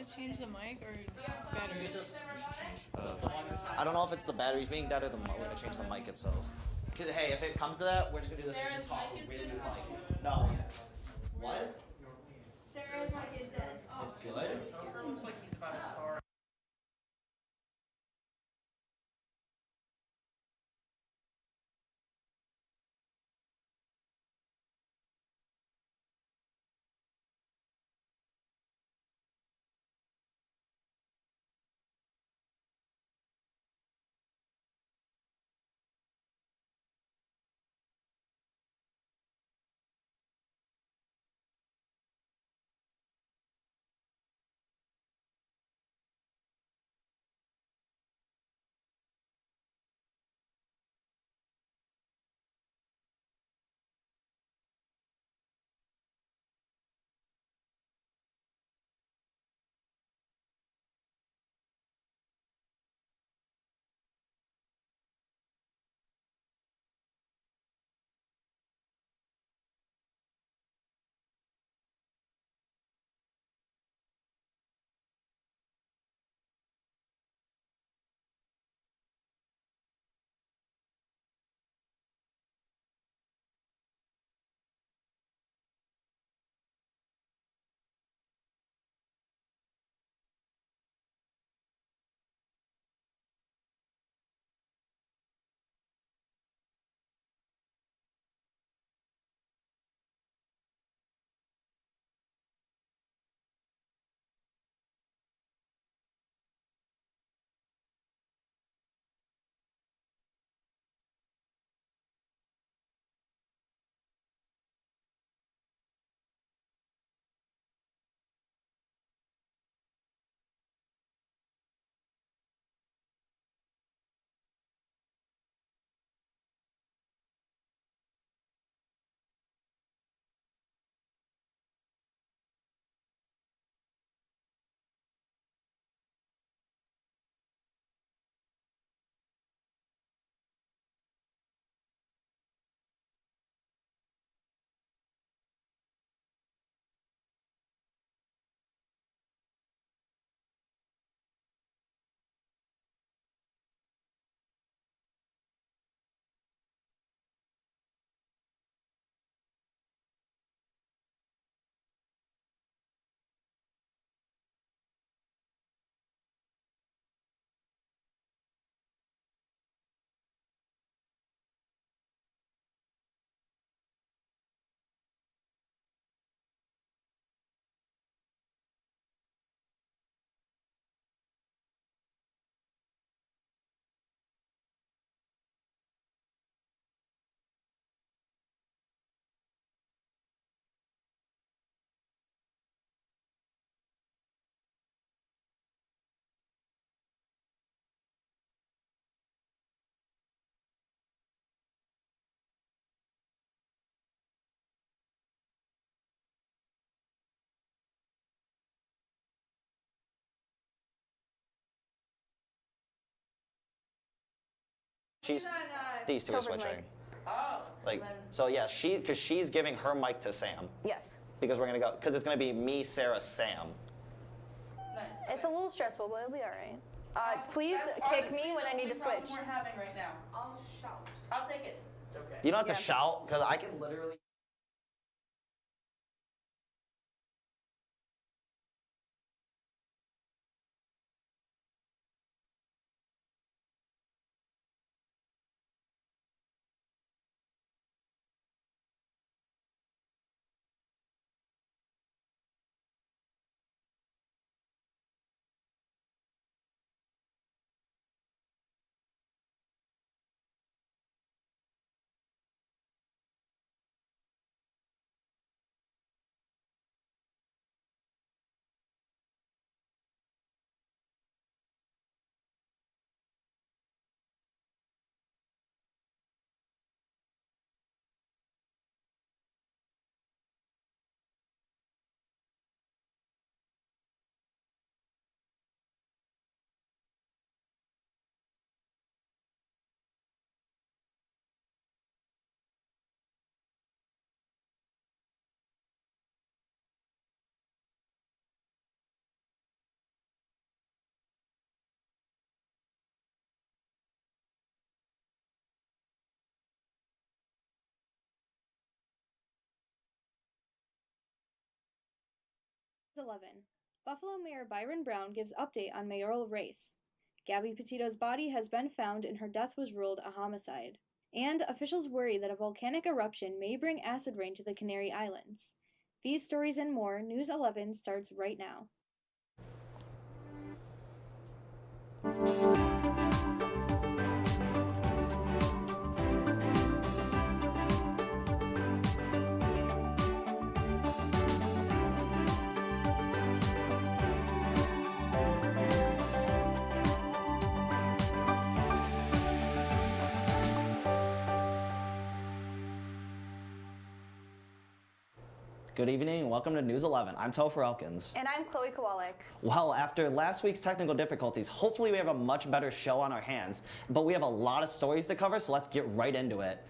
to change the mic or batteries? I don't know if it's the batteries being dead or we're gonna change the mic itself. Cause hey, if it comes to that, we're just gonna do this. Sarah's Talk mic is really dead? like no. What? Sarah's mic is dead. It's good. Topher looks like he's about to start. These two are switching. Oh. Like so, yeah, because she's giving her mic to Sam. Yes. Because we're gonna go because it's gonna be me, Sarah, Sam. Nice. It's a little stressful, but it'll be all right. Please kick me when I need to switch. We're having right now. I'll shout. I'll take it. It's okay. You don't have to shout because I can literally. 11. Buffalo Mayor Byron Brown gives update on mayoral race. Gabby Petito's body has been found and her death was ruled a homicide. And officials worry that a volcanic eruption may bring acid rain to the Canary Islands. These stories and more, News 11 starts right now. Good evening and welcome to News 11. I'm Topher Elkins. And I'm Chloe Kowalik. Well, after last week's technical difficulties, hopefully we have a much better show on our hands, but we have a lot of stories to cover, so let's get right into it.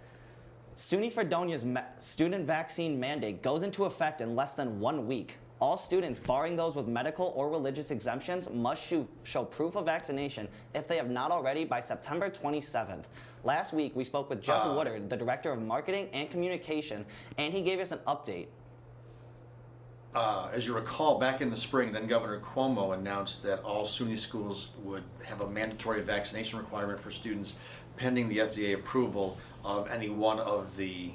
SUNY Fredonia's student vaccine mandate goes into effect in less than 1 week. All students, barring those with medical or religious exemptions, must show proof of vaccination if they have not already by September 27th. Last week, we spoke with Jeff Woodard, the Director of Marketing and Communication, and he gave us an update. As you recall, back in the spring, then Governor Cuomo announced that all SUNY schools would have a mandatory vaccination requirement for students pending the FDA approval of any one of the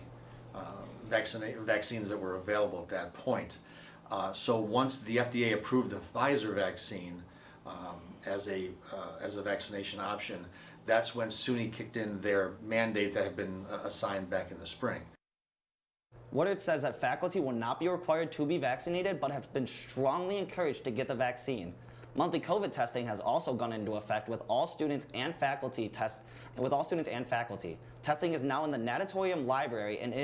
vaccines that were available at that point. So once the FDA approved the Pfizer vaccine as a vaccination option, that's when SUNY kicked in their mandate that had been assigned back in the spring. Woodard says that faculty will not be required to be vaccinated, but have been strongly encouraged to get the vaccine. Monthly COVID testing has also gone into effect with all students and faculty. Testing is now in the natatorium library and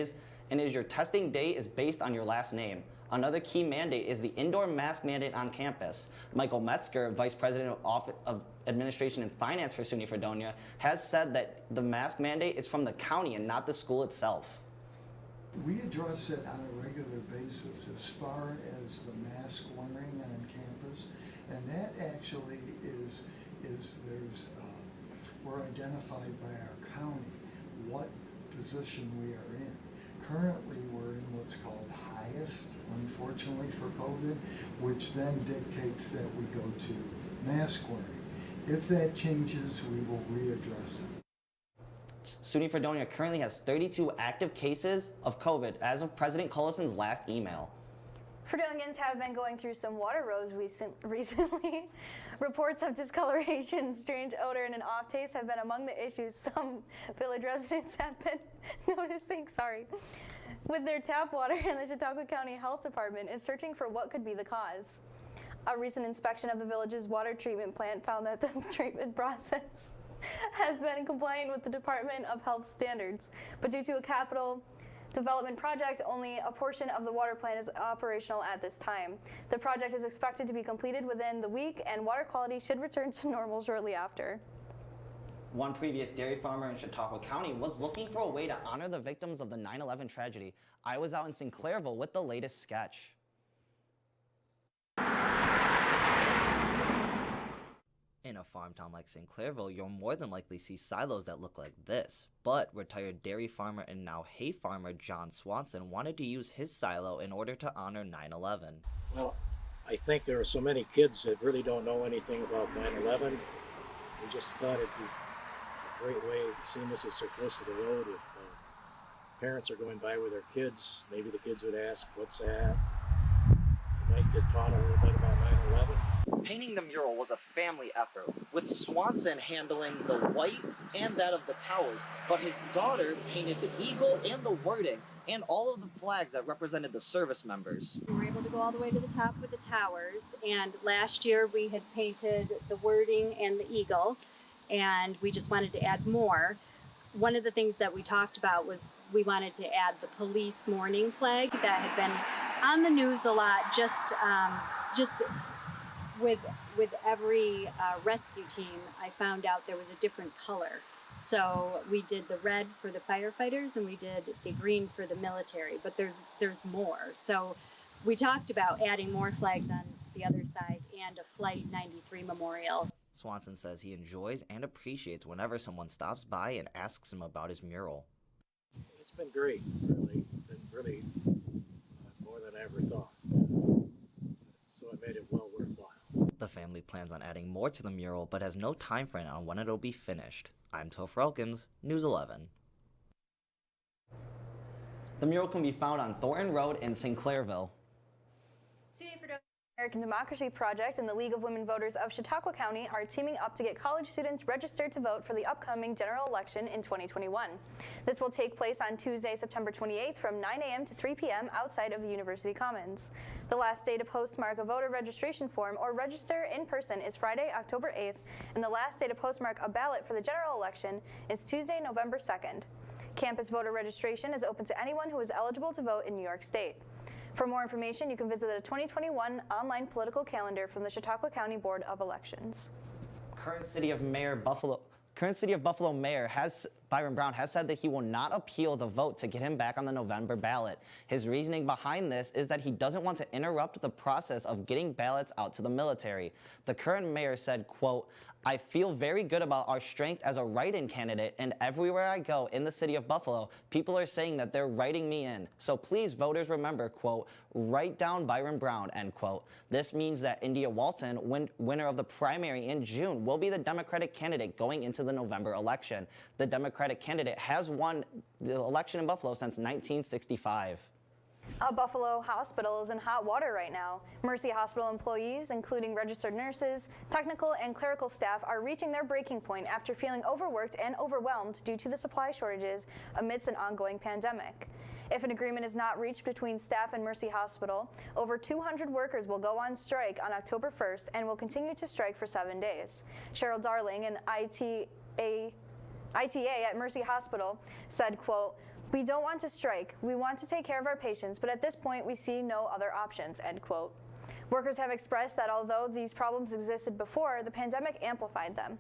your testing day is based on your last name. Another key mandate is the indoor mask mandate on campus. Michael Metzger, Vice President of Administration and Finance for SUNY Fredonia, has said that the mask mandate is from the county and not the school itself. We address it on a regular basis as far as the mask wearing on campus, and that actually is we're identified by our county what position we are in. Currently, we're in what's called highest, unfortunately for COVID, which then dictates that we go to mask wearing. If that changes, we will readdress it. SUNY Fredonia currently has 32 active cases of COVID as of President Collison's last email. Fredonians have been going through some water rows recently. Reports of discoloration, strange odor, and an off taste have been among the issues some village residents have been noticing. With their tap water, and the Chautauqua County Health Department is searching for what could be the cause. A recent inspection of the village's water treatment plant found that the treatment process has been compliant with the Department of Health standards, but due to a capital development project, only a portion of the water plant is operational at this time. The project is expected to be completed within the week, and water quality should return to normal shortly after. One previous dairy farmer in Chautauqua County was looking for a way to honor the victims of the 9/11 tragedy. I was out in Sinclairville with the latest sketch. In a farm town like Sinclairville, you'll more than likely see silos that look like this. But retired dairy farmer and now hay farmer John Swanson wanted to use his silo in order to honor 9/11. Well, I think there are so many kids that really don't know anything about 9/11. We just thought it'd be a great way, seeing this is so close to the road, if parents are going by with their kids, maybe the kids would ask, what's that? They might get taught a little bit about 9/11. Painting the mural was a family effort, with Swanson handling the white and that of the towers, but his daughter painted the eagle and the wording and all of the flags that represented the service members. We were able to go all the way to the top with the towers, and last year we had painted the wording and the eagle, and we just wanted to add more. One of the things that we talked about was we wanted to add the police mourning flag that had been on the news a lot, just with every rescue team. I found out there was a different color. So we did the red for the firefighters and we did the green for the military, but there's more. So we talked about adding more flags on the other side and a Flight 93 memorial. Swanson says he enjoys and appreciates whenever someone stops by and asks him about his mural. It's been great, really more than I ever thought. So so it made it well worthwhile. The family plans on adding more to the mural, but has no time frame on when it'll be finished. I'm Topher Elkins, News 11. The mural can be found on Thornton Road in St. Clairville. SUNY for American Democracy Project and the League of Women Voters of Chautauqua County are teaming up to get college students registered to vote for the upcoming general election in 2021. This will take place on Tuesday, September 28th from 9 a.m. to 3 p.m. outside of the University Commons. The last day to postmark a voter registration form or register in person is Friday, October 8th, and the last day to postmark a ballot for the general election is Tuesday, November 2nd. Campus voter registration is open to anyone who is eligible to vote in New York State. For more information, you can visit the 2021 online political calendar from the Chautauqua County Board of Elections. Current City of Buffalo Mayor Byron Brown has said that he will not appeal the vote to get him back on the November ballot. His reasoning behind this is that he doesn't want to interrupt the process of getting ballots out to the military. The current mayor said, quote, "I feel very good about our strength as a write-in candidate, and everywhere I go in the city of Buffalo, people are saying that they're writing me in. So please, voters, remember, quote, write down Byron Brown," end quote. This means that India Walton, winner of the primary in June, will be the Democratic candidate going into the November election. The Democratic candidate has won the election in Buffalo since 1965. A Buffalo hospital is in hot water right now. Mercy Hospital employees, including registered nurses, technical and clerical staff, are reaching their breaking point after feeling overworked and overwhelmed due to the supply shortages amidst an ongoing pandemic. If an agreement is not reached between staff and Mercy Hospital, over 200 workers will go on strike on October 1st and will continue to strike for 7 days. Cheryl Darling, an ITA at Mercy Hospital, said, quote, "We don't want to strike. We want to take care of our patients, but at this point we see no other options," end quote. Workers have expressed that although these problems existed before, the pandemic amplified them.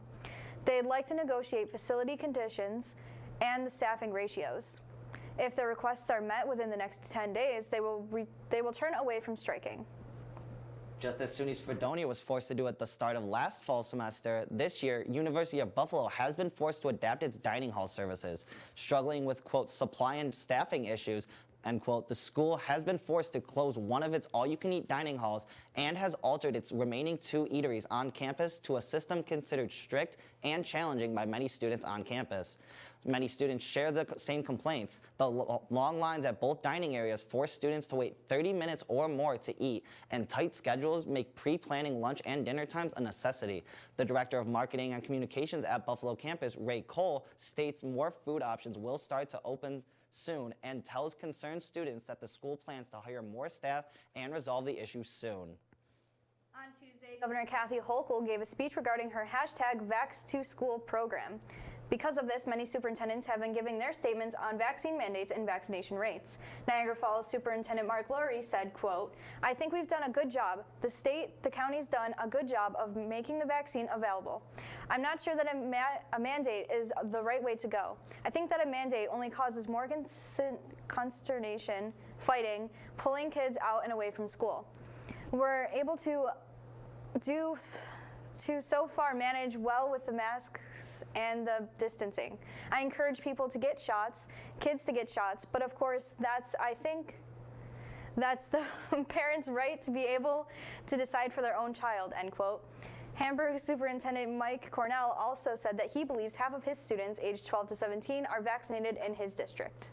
They'd like to negotiate facility conditions and the staffing ratios. If their requests are met within the next 10 days, they will turn away from striking. Just as SUNY's Fredonia was forced to do at the start of last fall semester, this year, University of Buffalo has been forced to adapt its dining hall services. Struggling with, quote, supply and staffing issues, end quote, the school has been forced to close one of its all-you-can-eat dining halls and has altered its remaining 2 eateries on campus to a system considered strict and challenging by many students on campus. Many students share the same complaints. The long lines at both dining areas force students to wait 30 minutes or more to eat, and tight schedules make pre-planning lunch and dinner times a necessity. The Director of Marketing and Communications at Buffalo campus, Ray Cole, states more food options will start to open soon and tells concerned students that the school plans to hire more staff and resolve the issue soon. On Tuesday, Governor Kathy Hochul gave a speech regarding her #Vax2School program. Because of this, many superintendents have been giving their statements on vaccine mandates and vaccination rates. Niagara Falls Superintendent Mark Lurie said, quote, "I think we've done a good job. The county's done a good job of making the vaccine available. I'm not sure that a mandate is the right way to go. I think that a mandate only causes more consternation, fighting, pulling kids out and away from school. We're able to so far manage well with the masks and the distancing. I encourage people to get shots, kids to get shots, but of course I think that's the parents' right to be able to decide for their own child," end quote. Hamburg Superintendent Mike Cornell also said that he believes half of his students aged 12 to 17 are vaccinated in his district.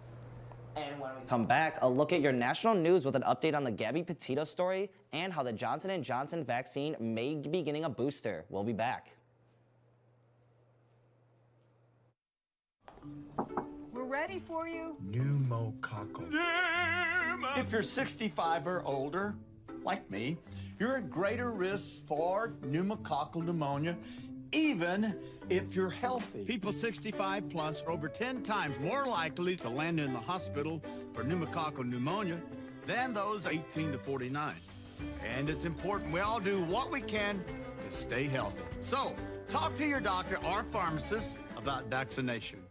And when we come back, a look at your national news with an update on the Gabby Petito story and how the Johnson & Johnson vaccine may be getting a booster. We'll be back. We're ready for you. Pneumococcal. If you're 65 or older, like me, you're at greater risk for pneumococcal pneumonia, even if you're healthy. People 65 plus are over 10 times more likely to land in the hospital for pneumococcal pneumonia than those 18 to 49. And it's important we all do what we can to stay healthy. So, talk to your doctor or pharmacist about vaccination.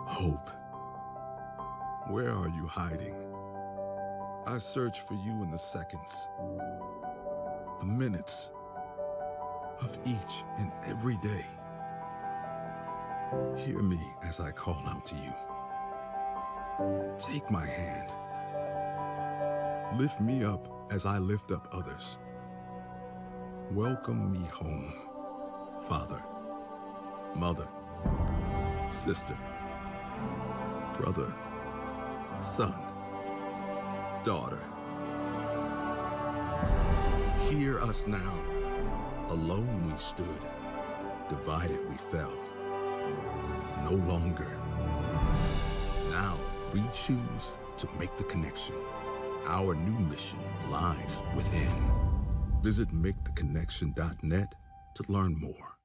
Hope. Where are you hiding? I search for you in the seconds, the minutes of each and every day. Hear me as I call out to you. Take my hand Lift me up as I lift up others. Welcome me home, father, mother, sister, brother, son, daughter. Hear us now. Alone we stood, divided we fell. No longer. Now we choose to make the connection. Our new mission lies within. Visit maketheconnection.net to learn more.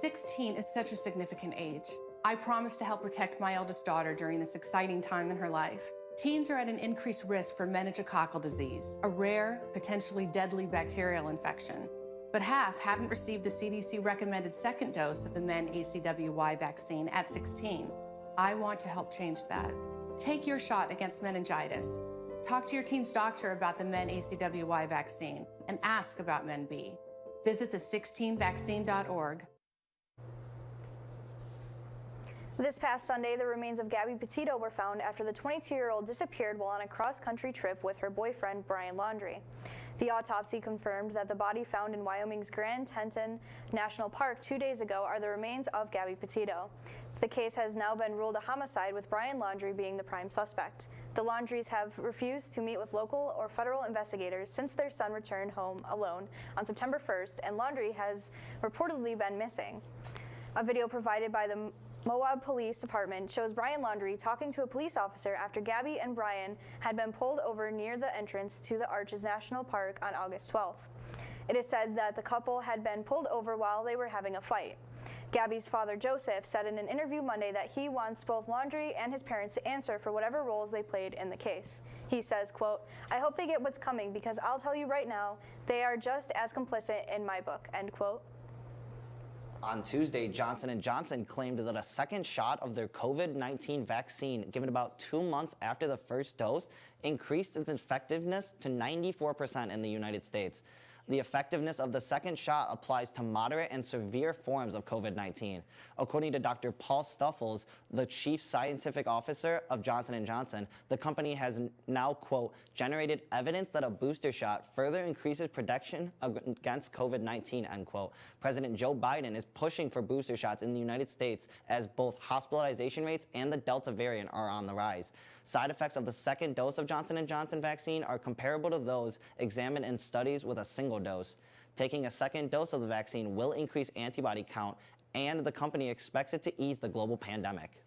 16 is such a significant age. I promise to help protect my eldest daughter during this exciting time in her life. Teens are at an increased risk for meningococcal disease, a rare, potentially deadly bacterial infection. But half haven't received the CDC recommended second dose of the MenACWY vaccine at 16. I want to help change that. Take your shot against meningitis. Talk to your teen's doctor about the MenACWY vaccine and ask about MenB. Visit the16vaccine.org. This past Sunday, the remains of Gabby Petito were found after the 22-year-old disappeared while on a cross-country trip with her boyfriend, Brian Laundrie. The autopsy confirmed that the body found in Wyoming's Grand Teton National Park 2 days ago are the remains of Gabby Petito. The case has now been ruled a homicide, with Brian Laundrie being the prime suspect. The Laundries have refused to meet with local or federal investigators since their son returned home alone on September 1st, and Laundrie has reportedly been missing. A video provided by the Moab Police Department shows Brian Laundrie talking to a police officer after Gabby and Brian had been pulled over near the entrance to the Arches National Park on August 12th. It is said that the couple had been pulled over while they were having a fight. Gabby's father, Joseph, said in an interview Monday that he wants both Laundrie and his parents to answer for whatever roles they played in the case. He says, quote, "I hope they get what's coming, because I'll tell you right now, they are just as complicit in my book," end quote. On Tuesday, Johnson & Johnson claimed that a second shot of their COVID-19 vaccine, given about 2 months after the first dose, increased its effectiveness to 94% in the United States. The effectiveness of the second shot applies to moderate and severe forms of COVID-19. According to Dr. Paul Stuffles, the chief scientific officer of Johnson & Johnson, the company has now, quote, generated evidence that a booster shot further increases protection against COVID-19, end quote. President Joe Biden is pushing for booster shots in the United States as both hospitalization rates and the Delta variant are on the rise. Side effects of the second dose of Johnson & Johnson vaccine are comparable to those examined in studies with a single dose. Taking a second dose of the vaccine will increase antibody count, and the company expects it to ease the global pandemic.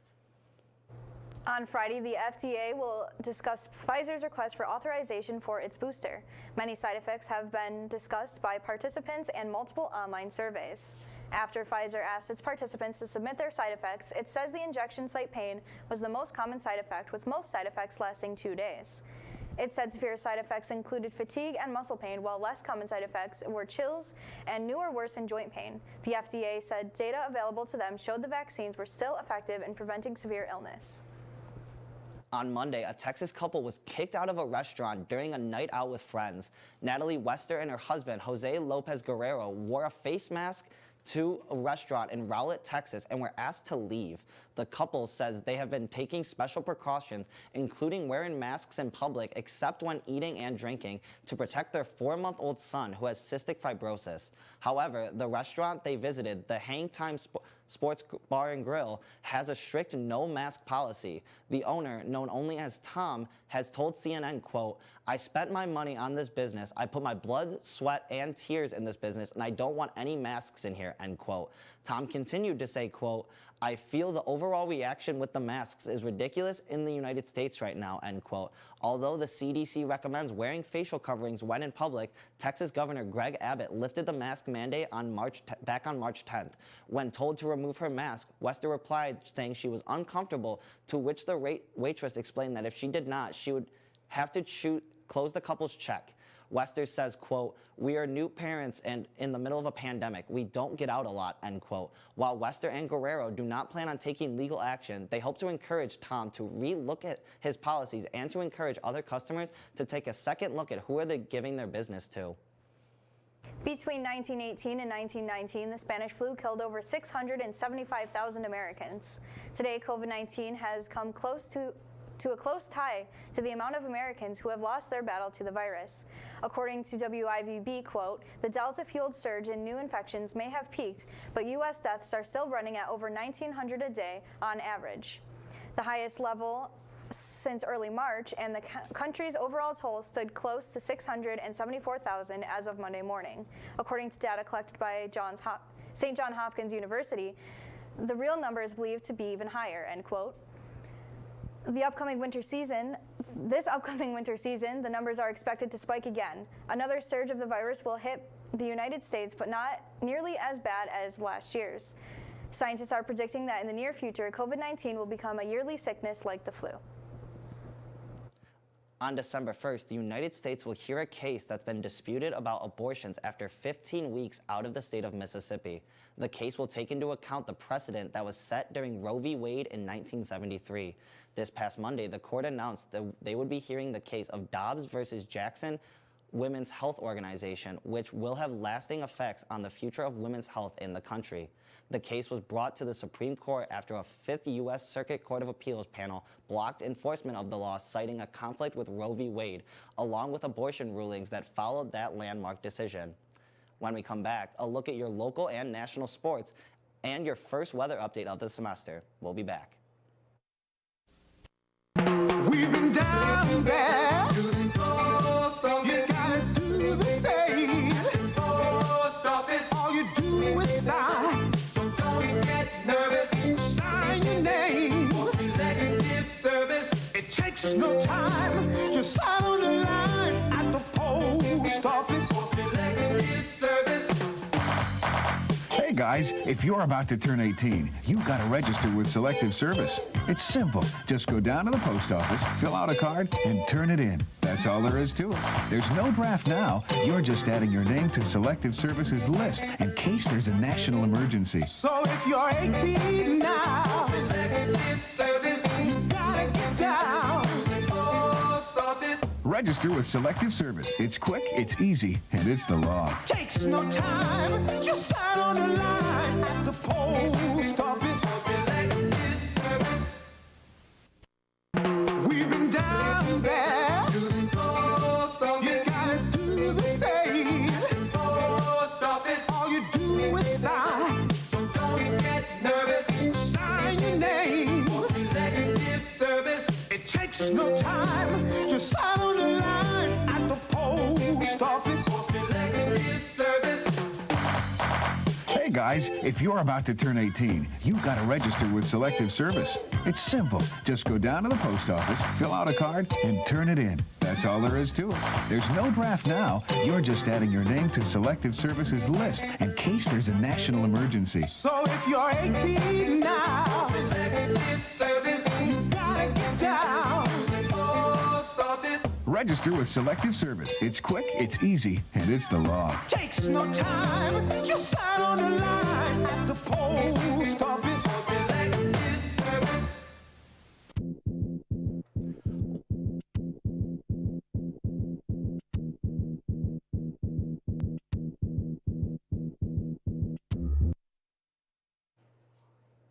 On Friday, the FDA will discuss Pfizer's request for authorization for its booster. Many side effects have been discussed by participants and multiple online surveys. After Pfizer asked its participants to submit their side effects, it says the injection site pain was the most common side effect, with most side effects lasting 2 days. It said severe side effects included fatigue and muscle pain, while less common side effects were chills and new or worsened joint pain. The FDA said data available to them showed the vaccines were still effective in preventing severe illness. On Monday, a Texas couple was kicked out of a restaurant during a night out with friends. Natalie Wester and her husband, Jose Lopez Guerrero, wore a face mask to a restaurant in Rowlett, Texas, and were asked to leave. The couple says they have been taking special precautions, including wearing masks in public except when eating and drinking, to protect their 4-month-old son who has cystic fibrosis. However, the restaurant they visited, the Hang Time Sports Bar and Grill, has a strict no mask policy. The owner, known only as Tom, has told CNN, quote, "I spent my money on this business. I put my blood, sweat, and tears in this business, and I don't want any masks in here," end quote. Tom continued to say, quote, "I feel the overall reaction with the masks is ridiculous in the United States right now," end quote. Although the CDC recommends wearing facial coverings when in public, Texas Governor Greg Abbott lifted the mask mandate back on March 10th. When told to remove her mask, Wester replied saying she was uncomfortable, to which the waitress explained that if she did not, she would have to close the couple's check. Wester says, quote, "We are new parents and in the middle of a pandemic. We don't get out a lot," end quote. While Wester and Guerrero do not plan on taking legal action, they hope to encourage Tom to re-look at his policies and to encourage other customers to take a second look at who are they giving their business to. Between 1918 and 1919, the Spanish flu killed over 675,000 Americans. Today, COVID-19 has come close to to a close tie to the amount of Americans who have lost their battle to the virus. According to WIVB, quote, the Delta-fueled surge in new infections may have peaked, but U.S. deaths are still running at over 1,900 a day on average, the highest level since early March, and the country's overall toll stood close to 674,000 as of Monday morning. According to data collected by St. Johns Hopkins University, the real number is believed to be even higher, end quote. This upcoming winter season, the numbers are expected to spike again. Another surge of the virus will hit the United States, but not nearly as bad as last year's. Scientists are predicting that in the near future, COVID-19 will become a yearly sickness like the flu. On December 1st, the United States will hear a case that's been disputed about abortions after 15 weeks out of the state of Mississippi. The case will take into account the precedent that was set during Roe v. Wade in 1973. This past Monday, the court announced that they would be hearing the case of Dobbs versus Jackson Women's Health Organization, which will have lasting effects on the future of women's health in the country. The case was brought to the Supreme Court after a 5th U.S. Circuit Court of Appeals panel blocked enforcement of the law, citing a conflict with Roe v. Wade, along with abortion rulings that followed that landmark decision. When we come back, a look at your local and national sports and your first weather update of the semester. We'll be back. We've been down there. You gotta do the same. Post office. All you do is sign. So don't get nervous. Sign your name. For selective service. It takes no time. Just sign on the line at the post office. For selective service. Hey guys, if you're about to turn 18, you've got to register with Selective Service. It's simple. Just go down to the post office, fill out a card, and turn it in. That's all there is to it. There's no draft now. You're just adding your name to Selective Service's list in case there's a national emergency. So if you're 18 now, Selective Service, you gotta get down to the post office. Register with Selective Service. It's quick, it's easy, and it's the law. Takes no time. Just sign on the line at the post office. Selective Service. We've been down there. You gotta do the same. Post office. All you do is sign. So don't get nervous. Sign your name. For Selective Service. It takes no time. Just sign on the line at the post office. For Selective Service. Hey guys, if you're about to turn 18, you've got to register with Selective Service. It's simple. Just go down to the post office, fill out a card, and turn it in. That's all there is to it. There's no draft now. You're just adding your name to Selective Service's list in case there's a national emergency. So if you're 18 now, Selective Service, you gotta get down to the post office. Register with Selective Service. It's quick, it's easy, and it's the law. Takes no time. Just sign on the line at the post office. Selective Service.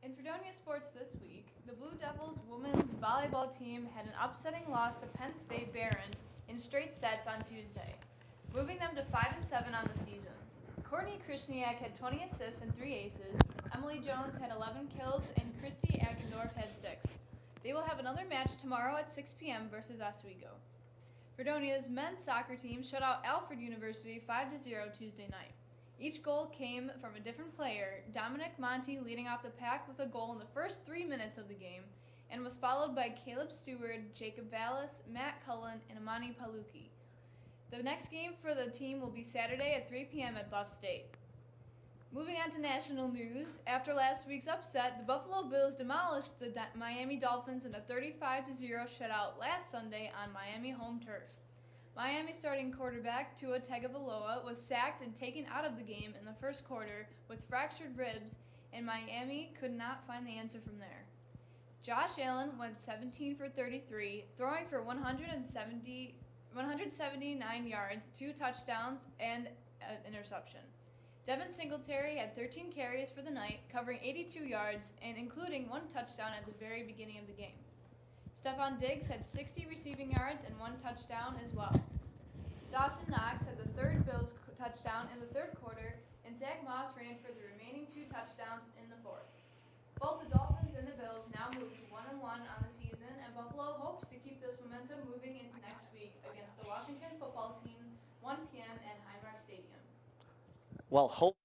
In Fredonia sports this week, the Blue Devils women's volleyball team had an upsetting loss to Penn State Byron in straight sets on Tuesday, moving them to 5-7 on the season. Courtney Krishniak had 20 assists and 3 aces, Emily Jones had 11 kills, and Christy Ackendorf had 6. They will have another match tomorrow at 6 p.m. versus Oswego. Fredonia's men's soccer team shut out Alfred University 5-0 Tuesday night. Each goal came from a different player, Dominic Monti leading off the pack with a goal in the first 3 minutes of the game, and was followed by Caleb Stewart, Jacob Vallis, Matt Cullen, and Amani Paluki. The next game for the team will be Saturday at 3 p.m. at Buff State. Moving on to national news, after last week's upset, the Buffalo Bills demolished the Miami Dolphins in a 35-0 shutout last Sunday on Miami home turf. Miami starting quarterback Tua Tagovailoa was sacked and taken out of the game in the first quarter with fractured ribs, and Miami could not find the answer from there. Josh Allen went 17 for 33, throwing for 179 yards, 2 touchdowns, and an interception. Devin Singletary had 13 carries for the night, covering 82 yards and including 1 touchdown at the very beginning of the game. Stephon Diggs had 60 receiving yards and 1 touchdown as well. Dawson Knox had the third Bills touchdown in the third quarter, and Zach Moss ran for the remaining 2 touchdowns in the fourth. Both the Dolphins and the Bills now move to 1-1 on the season, and Buffalo hopes to keep this momentum moving into next week against the Washington football team, 1 p.m. at Highmark Stadium. Well, hopefully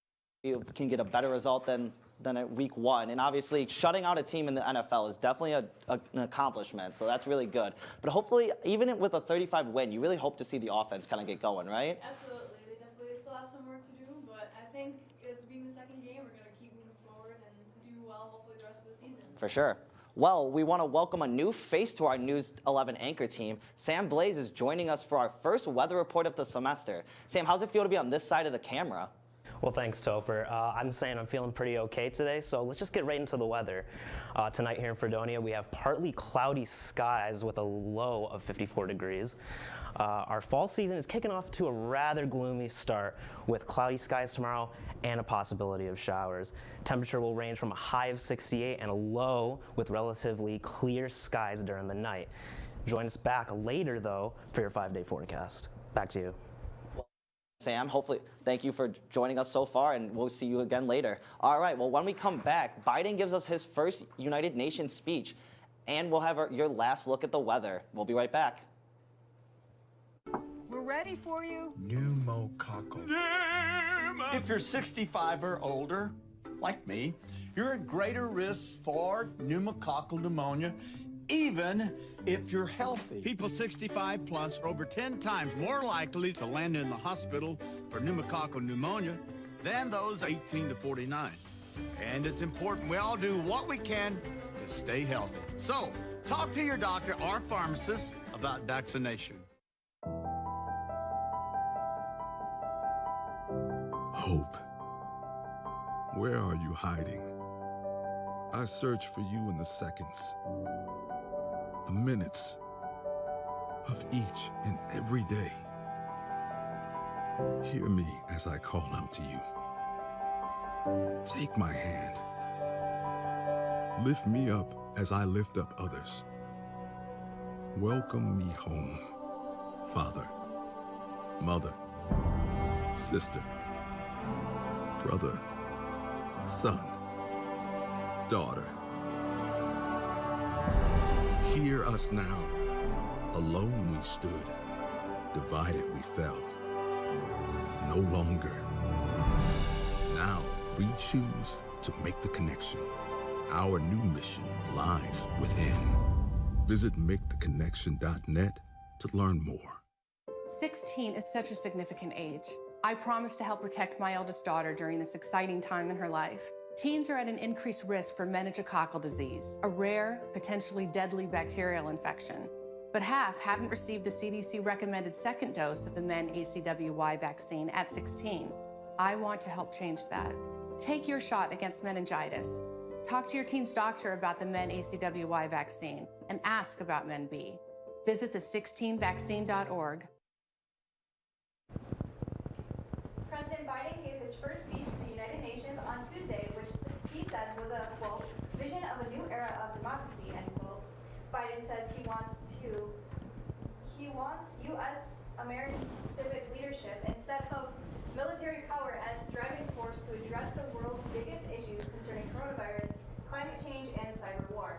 you can get a better result than at week 1. And obviously, shutting out a team in the NFL is definitely an accomplishment, so that's really good. But hopefully, even with a 35 win, you really hope to see the offense kind of get going, right? Absolutely. They definitely still have some work to do, but I think as being the second game, we're going to keep moving forward and do well, hopefully, the rest of the season. For sure. Well, we want to welcome a new face to our News 11 anchor team. Sam Blaze is joining us for our first weather report of the semester. Sam, how's it feel to be on this side of the camera? Well, thanks, Topher. I'm saying I'm feeling pretty okay today, so let's just get right into the weather. Tonight here in Fredonia, we have partly cloudy skies with a low of 54 degrees. Our fall season is kicking off to a rather gloomy start with cloudy skies tomorrow and a possibility of showers. Temperature will range from a high of 68 and a low with relatively clear skies during the night. Join us back later, though, for your 5-day forecast. Back to you. Sam, hopefully, thank you for joining us so far, and we'll see you again later. All right, well, when we come back, Biden gives us his first United Nations speech, and we'll have your last look at the weather. We'll be right back. We're ready for you. Pneumococcal. If you're 65 or older, like me, you're at greater risk for pneumococcal pneumonia, even if you're healthy. People 65 plus are over 10 times more likely to land in the hospital for pneumococcal pneumonia than those 18 to 49. And it's important we all do what we can to stay healthy. So, talk to your doctor or pharmacist about vaccination. Hope. Where are you hiding? I search for you in the seconds, the minutes of each and every day. Hear me as I call out to you. Take my hand. Lift me up as I lift up others. Welcome me home, Father, Mother, Sister, Brother, Son, Daughter. Hear us now. Alone we stood, divided we fell. No longer. Now we choose to make the connection. Our new mission lies within. Visit maketheconnection.net to learn more. 16 is such a significant age. I promise to help protect my eldest daughter during this exciting time in her life. Teens are at an increased risk for meningococcal disease, a rare, potentially deadly bacterial infection. But half haven't received the CDC recommended second dose of the MenACWY vaccine at 16. I want to help change that. Take your shot against meningitis. Talk to your teen's doctor about the MenACWY vaccine and ask about MenB. Visit the16vaccine.org. President Biden gave his first speech to the United Nations on Tuesday, which he said was a, quote, vision of a new era of democracy, end quote. Biden says he wants U.S. American civic leadership instead of military power as his driving force to address the world's biggest issues concerning coronavirus, climate change, and cyber war.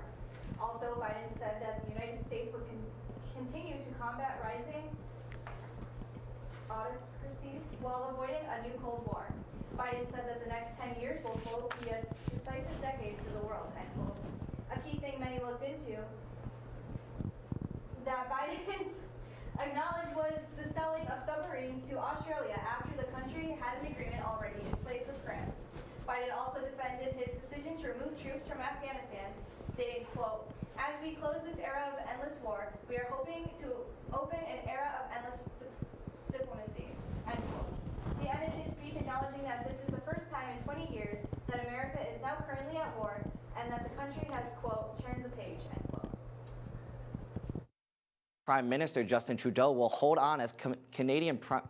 Also, Biden said that the United States would continue to combat rising autocracies while avoiding a new Cold War. Biden said that the next 10 years will, quote, be a decisive decade for the world, end quote. A key thing many looked into that Biden acknowledged was the selling of submarines to Australia after the country had an agreement already in place with France. Biden also defended his decision to remove troops from Afghanistan, stating, quote, as we close this era of endless war, we are hoping to open an era of endless diplomacy, end quote. He ended his speech acknowledging that this is the first time in 20 years that America is now currently at war and that the country has, quote, turned the page, end quote. Prime Minister Justin Trudeau will hold on as Canadian Prime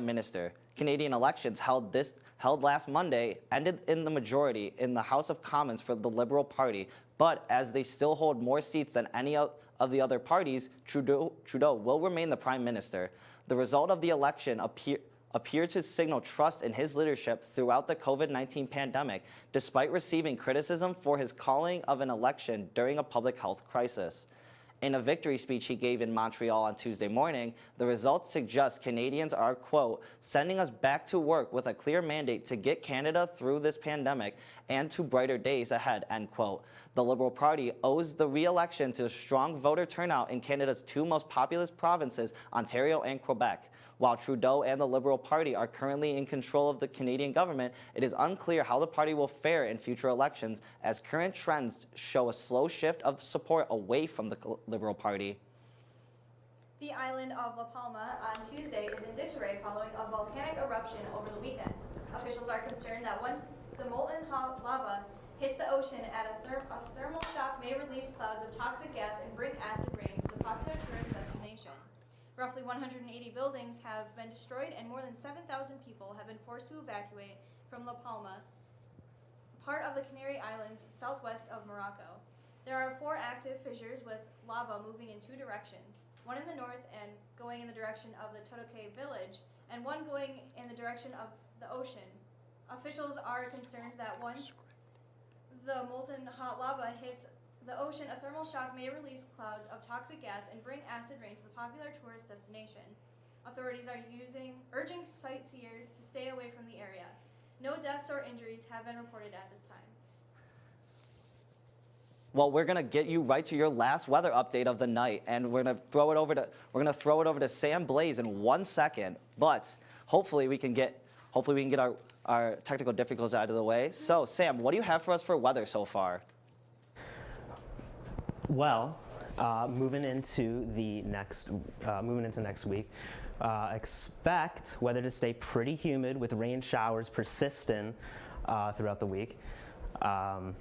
Minister. Canadian elections held last Monday ended in the majority in the House of Commons for the Liberal Party, but as they still hold more seats than any of the other parties, Trudeau will remain the Prime Minister. The result of the election appeared to signal trust in his leadership throughout the COVID-19 pandemic, despite receiving criticism for his calling of an election during a public health crisis. In a victory speech he gave in Montreal on Tuesday morning, the results suggest Canadians are, quote, sending us back to work with a clear mandate to get Canada through this pandemic and to brighter days ahead, end quote. The Liberal Party owes the re-election to strong voter turnout in Canada's two most populous provinces, Ontario and Quebec. While Trudeau and the Liberal Party are currently in control of the Canadian government, it is unclear how the party will fare in future elections, as current trends show a slow shift of support away from the Liberal Party. The island of La Palma on Tuesday is in disarray following a volcanic eruption over the weekend. Officials are concerned that once the molten hot lava hits the ocean at a thermal shock may release clouds of toxic gas and bring acid rain to the popular tourist destination. Roughly 180 buildings have been destroyed and more than 7,000 people have been forced to evacuate from La Palma, part of the Canary Islands southwest of Morocco. There are 4 active fissures with lava moving in 2 directions, one in the north and going in the direction of the Totoke village, and one going in the direction of the ocean. Officials are concerned that once the molten hot lava hits the ocean, a thermal shock may release clouds of toxic gas and bring acid rain to the popular tourist destination. Authorities are urging sightseers to stay away from the area. No deaths or injuries have been reported at this time. Well, we're gonna get you right to your last weather update of the night, and we're gonna throw it over to Sam Blaze in 1 second. But hopefully we can get our technical difficulties out of the way. So Sam, what do you have for us for weather so far? Well, moving into next week, expect weather to stay pretty humid with rain showers persisting throughout the week. Monday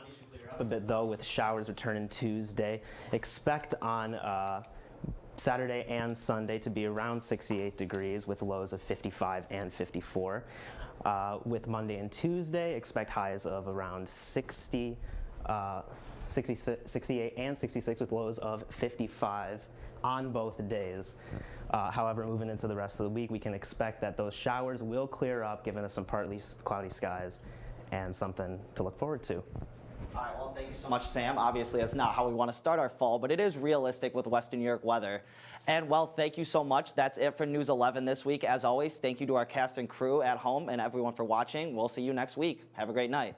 should clear up a bit though, with showers returning Tuesday. Expect on Saturday and Sunday to be around 68 degrees with lows of 55 and 54. With Monday and Tuesday, expect highs of around 68 and 66 with lows of 55 on both days. However, moving into the rest of the week, we can expect that those showers will clear up, giving us some partly cloudy skies and something to look forward to. All right, well, thank you so much, Sam. Obviously, that's not how we want to start our fall, but it is realistic with Western New York weather. And, well, thank you so much. That's it for News 11 this week. As always, thank you to our cast and crew at home and everyone for watching. We'll see you next week. Have a great night.